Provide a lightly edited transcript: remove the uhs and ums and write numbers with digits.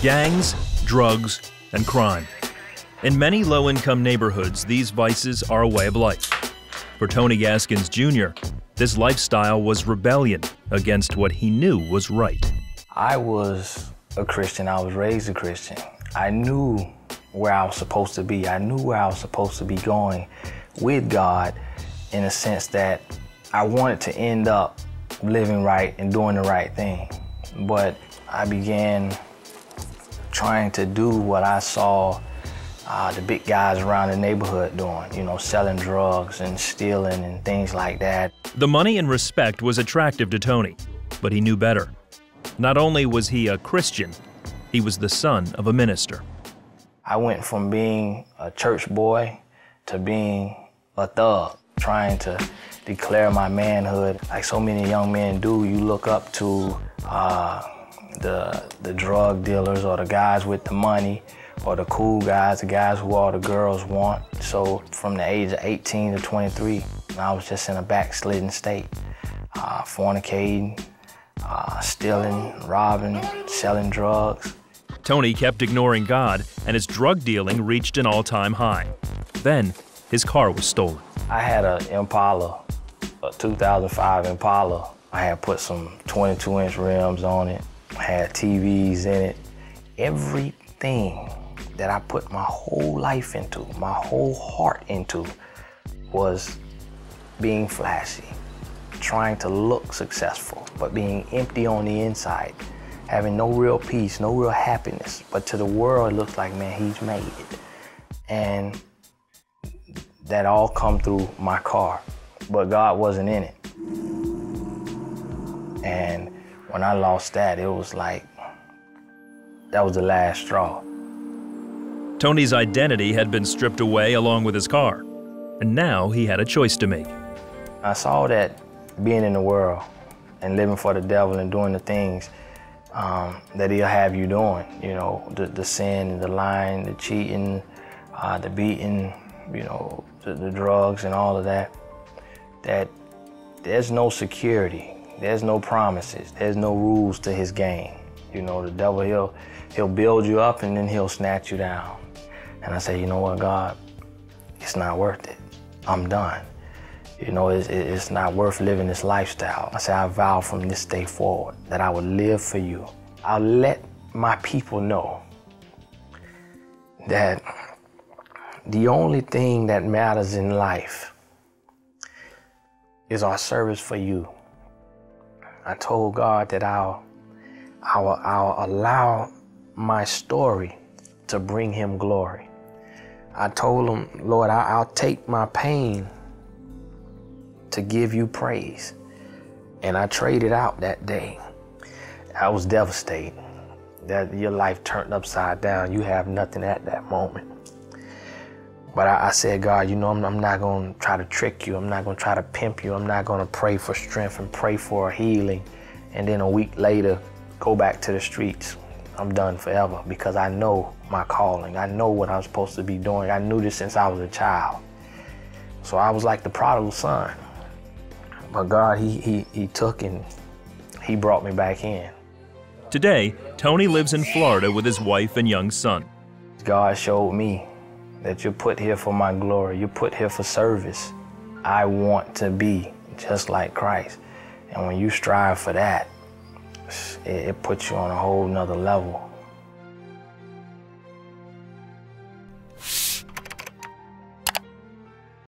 Gangs, drugs, and crime. In many low-income neighborhoods, these vices are a way of life. For Tony Gaskins Jr., this lifestyle was rebellion against what he knew was right. I was a Christian. I was raised a Christian. I knew where I was supposed to be. I knew where I was supposed to be going with God, in a sense that I wanted to end up living right and doing the right thing. But I began trying to do what I saw the big guys around the neighborhood doing, you know, selling drugs and stealing and things like that. The money and respect was attractive to Tony, but he knew better. Not only was he a Christian, he was the son of a minister. I went from being a church boy to being a thug, trying to declare my manhood. Like so many young men do, you look up to the drug dealers or the guys with the money or the cool guys, the guys who all the girls want. So from the age of 18 to 23, I was just in a backslidden state, fornicating, stealing, robbing, selling drugs. Tony kept ignoring God, and his drug dealing reached an all-time high. Then, his car was stolen. I had an Impala, a 2005 Impala. I had put some 22-inch rims on it, had TVs in it. Everything that I put my whole life into, my whole heart into, was being flashy, trying to look successful, but being empty on the inside, having no real peace, no real happiness. But to the world, it looks like, man, he's made it. And that all come through my car, but God wasn't in it. And when I lost that, it was like, that was the last straw. Tony's identity had been stripped away along with his car, and now he had a choice to make. I saw that being in the world and living for the devil and doing the things that he'll have you doing, you know, the sin, the lying, the cheating, the beating, you know, the drugs and all of that, that there's no security, there's no promises, there's no rules to his game. You know, the devil, he'll build you up and then he'll snatch you down. And I say, you know what, God, it's not worth it. I'm done. You know, it's not worth living this lifestyle. I say, I vow from this day forward that I will live for you. I'll let my people know that the only thing that matters in life is our service for you. I told God that I'll allow my story to bring him glory. I told him, Lord, I'll take my pain to give you praise. And I traded out that day. I was devastated that your life turned upside down. You have nothing at that moment. But I said, God, you know, I'm not going to try to trick you. I'm not going to try to pimp you. I'm not going to pray for strength and pray for a healing. And then a week later, go back to the streets. I'm done forever, because I know my calling. I know what I'm supposed to be doing. I knew this since I was a child. So I was like the prodigal son. But God, he took and he brought me back in. Today, Tony lives in Florida with his wife and young son. God showed me that you're put here for my glory. You're put here for service. I want to be just like Christ. And when you strive for that, it puts you on a whole nother level.